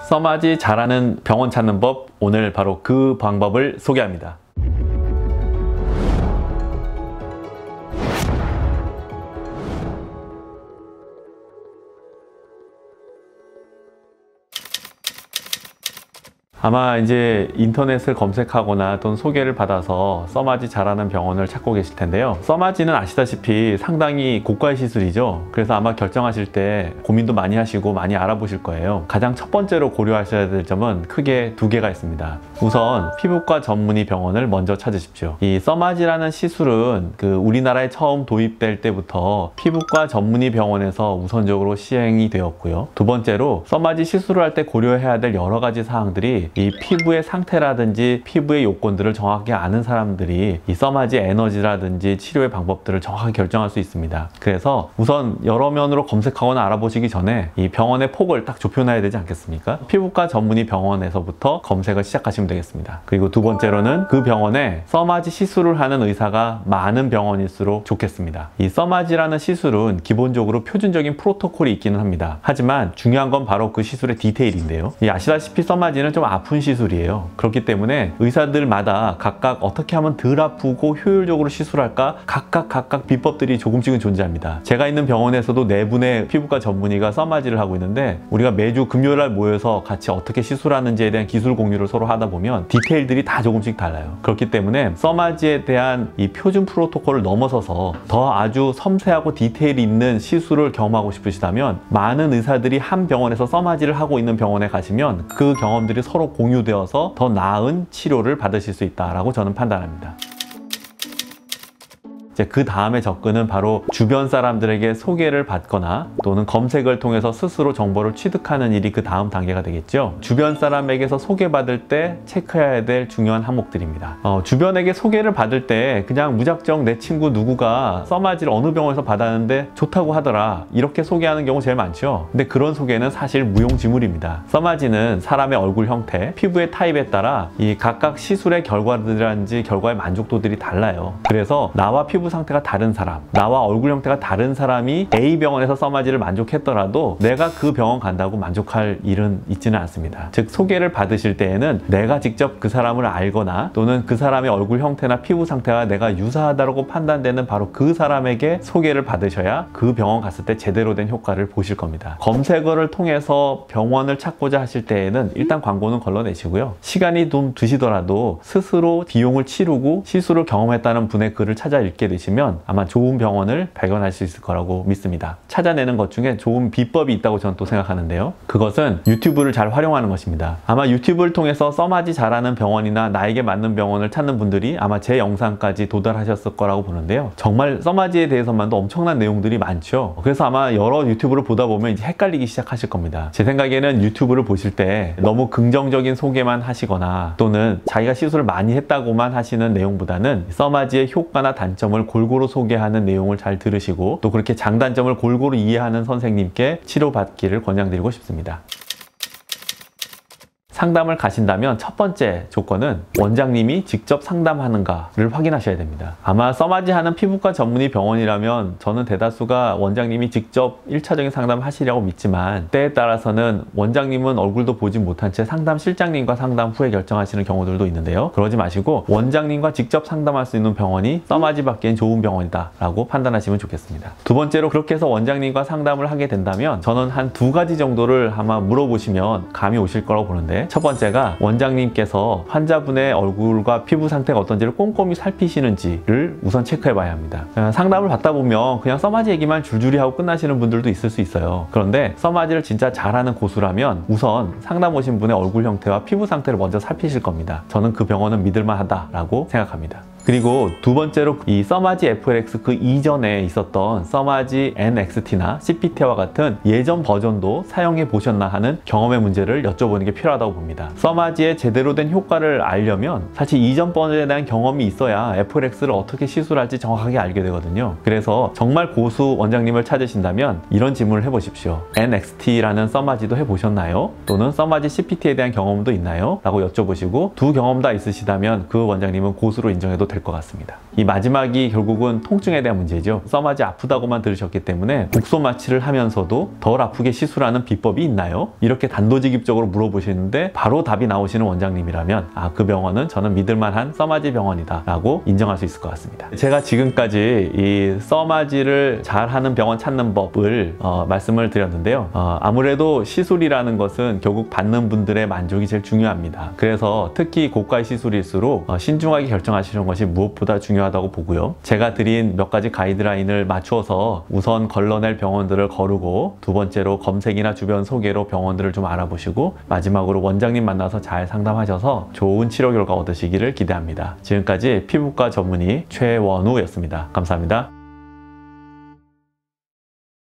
써마지 잘하는 병원 찾는 법, 오늘 바로 그 방법을 소개합니다. 아마 이제 인터넷을 검색하거나 또는 소개를 받아서 써마지 잘하는 병원을 찾고 계실 텐데요. 써마지는 아시다시피 상당히 고가의 시술이죠. 그래서 아마 결정하실 때 고민도 많이 하시고 많이 알아보실 거예요. 가장 첫 번째로 고려하셔야 될 점은 크게 두 개가 있습니다. 우선 피부과 전문의 병원을 먼저 찾으십시오. 이 써마지라는 시술은 우리나라에 처음 도입될 때부터 피부과 전문의 병원에서 우선적으로 시행이 되었고요. 두 번째로 써마지 시술을 할 때 고려해야 될 여러 가지 사항들이 이 피부의 상태라든지 피부의 요건들을 정확히 아는 사람들이 이 써마지 에너지라든지 치료의 방법들을 정확하게 결정할 수 있습니다. 그래서 우선 여러 면으로 검색하거나 알아보시기 전에 이 병원의 폭을 딱 좁혀놔야 되지 않겠습니까? 피부과 전문의 병원에서부터 검색을 시작하시면 되겠습니다. 그리고 두 번째로는 그 병원에 써마지 시술을 하는 의사가 많은 병원일수록 좋겠습니다. 이 써마지라는 시술은 기본적으로 표준적인 프로토콜이 있기는 합니다. 하지만 중요한 건 바로 그 시술의 디테일인데요. 아시다시피 써마지는 좀 아픈 시술이에요. 그렇기 때문에 의사들마다 각각 어떻게 하면 덜 아프고 효율적으로 시술할까 각각 비법들이 조금씩은 존재합니다. 제가 있는 병원에서도 4분의 피부과 전문의가 써마지를 하고 있는데 우리가 매주 금요일날 모여서 같이 어떻게 시술하는지에 대한 기술 공유를 서로 하다 보면 디테일들이 다 조금씩 달라요. 그렇기 때문에 써마지에 대한 이 표준 프로토콜을 넘어서서 더 아주 섬세하고 디테일이 있는 시술을 경험하고 싶으시다면 많은 의사들이 한 병원에서 써마지를 하고 있는 병원에 가시면 그 경험들이 서로 공유되어서 더 나은 치료를 받으실 수 있다고 저는 판단합니다. 그 다음에 접근은 바로 주변 사람들에게 소개를 받거나 또는 검색을 통해서 스스로 정보를 취득하는 일이 그 다음 단계가 되겠죠. 주변 사람에게서 소개받을 때 체크해야 될 중요한 항목들입니다. 주변에게 소개를 받을 때 그냥 무작정 내 친구 누구가 써마지를 어느 병원에서 받았는데 좋다고 하더라 이렇게 소개하는 경우 제일 많죠. 근데 그런 소개는 사실 무용지물입니다. 써마지는 사람의 얼굴 형태, 피부의 타입에 따라 이 각각 시술의 결과들이라든지 결과의 만족도들이 달라요. 그래서 나와 피부 상태가 다른 사람, 나와 얼굴 형태가 다른 사람이 A 병원에서 써마지를 만족했더라도 내가 그 병원 간다고 만족할 일은 있지는 않습니다. 즉 소개를 받으실 때에는 내가 직접 그 사람을 알거나 또는 그 사람의 얼굴 형태나 피부 상태가 내가 유사하다고 판단되는 바로 그 사람에게 소개를 받으셔야 그 병원 갔을 때 제대로 된 효과를 보실 겁니다. 검색어를 통해서 병원을 찾고자 하실 때에는 일단 광고는 걸러내시고요. 시간이 좀 드시더라도 스스로 비용을 치르고 시술을 경험했다는 분의 글을 찾아 읽게 되시면 아마 좋은 병원을 발견할 수 있을 거라고 믿습니다. 찾아내는 것 중에 좋은 비법이 있다고 저는 또 생각하는데요. 그것은 유튜브를 잘 활용하는 것입니다. 아마 유튜브를 통해서 써마지 잘하는 병원이나 나에게 맞는 병원을 찾는 분들이 아마 제 영상까지 도달하셨을 거라고 보는데요. 정말 써마지에 대해서만도 엄청난 내용들이 많죠. 그래서 아마 여러 유튜브를 보다 보면 이제 헷갈리기 시작하실 겁니다. 제 생각에는 유튜브를 보실 때 너무 긍정적인 소개만 하시거나 또는 자기가 시술을 많이 했다고만 하시는 내용보다는 써마지의 효과나 단점을 골고루 소개하는 내용을 잘 들으시고 또 그렇게 장단점을 골고루 이해하는 선생님께 치료받기를 권장드리고 싶습니다. 상담을 가신다면 첫 번째 조건은 원장님이 직접 상담하는가를 확인하셔야 됩니다. 아마 써마지 하는 피부과 전문의 병원이라면 저는 대다수가 원장님이 직접 1차적인 상담을 하시려고 믿지만 때에 따라서는 원장님은 얼굴도 보지 못한 채 상담 실장님과 상담 후에 결정하시는 경우들도 있는데요. 그러지 마시고 원장님과 직접 상담할 수 있는 병원이 써마지 받기엔 좋은 병원이다 라고 판단하시면 좋겠습니다. 두 번째로 그렇게 해서 원장님과 상담을 하게 된다면 저는 한 2가지 정도를 아마 물어보시면 감이 오실 거라고 보는데 첫 번째가 원장님께서 환자분의 얼굴과 피부 상태가 어떤지를 꼼꼼히 살피시는지를 우선 체크해 봐야 합니다. 상담을 받다 보면 그냥 써마지 얘기만 줄줄이 하고 끝나시는 분들도 있을 수 있어요. 그런데 써마지를 진짜 잘하는 고수라면 우선 상담 오신 분의 얼굴 형태와 피부 상태를 먼저 살피실 겁니다. 저는 그 병원은 믿을만하다라고 생각합니다. 그리고 두 번째로 이 써마지 FLX 그 이전에 있었던 써마지 NXT나 CPT와 같은 예전 버전도 사용해 보셨나 하는 경험의 문제를 여쭤보는 게 필요하다고 봅니다. 써마지의 제대로 된 효과를 알려면 사실 이전 버전에 대한 경험이 있어야 FLX를 어떻게 시술할지 정확하게 알게 되거든요. 그래서 정말 고수 원장님을 찾으신다면 이런 질문을 해보십시오. NXT라는 써마지도 해보셨나요? 또는 써마지 CPT에 대한 경험도 있나요? 라고 여쭤보시고 두 경험 다 있으시다면 그 원장님은 고수로 인정해도 될 될 것 같습니다. 이 마지막이 결국은 통증에 대한 문제죠. 써마지 아프다고만 들으셨기 때문에 국소 마취를 하면서도 덜 아프게 시술하는 비법이 있나요? 이렇게 단도직입적으로 물어보시는데 바로 답이 나오시는 원장님이라면 그 병원은 저는 믿을만한 써마지 병원이다 라고 인정할 수 있을 것 같습니다. 제가 지금까지 이 써마지를 잘하는 병원 찾는 법을 말씀을 드렸는데요. 아무래도 시술이라는 것은 결국 받는 분들의 만족이 제일 중요합니다. 그래서 특히 고가의 시술일수록 신중하게 결정하시는 것이 무엇보다 중요하다고 보고요. 제가 드린 몇 가지 가이드라인을 맞추어서 우선 걸러낼 병원들을 거르고, 두 번째로 검색이나 주변 소개로 병원들을 좀 알아보시고, 마지막으로 원장님 만나서 잘 상담하셔서 좋은 치료 결과 얻으시기를 기대합니다. 지금까지 피부과 전문의 최원우였습니다. 감사합니다.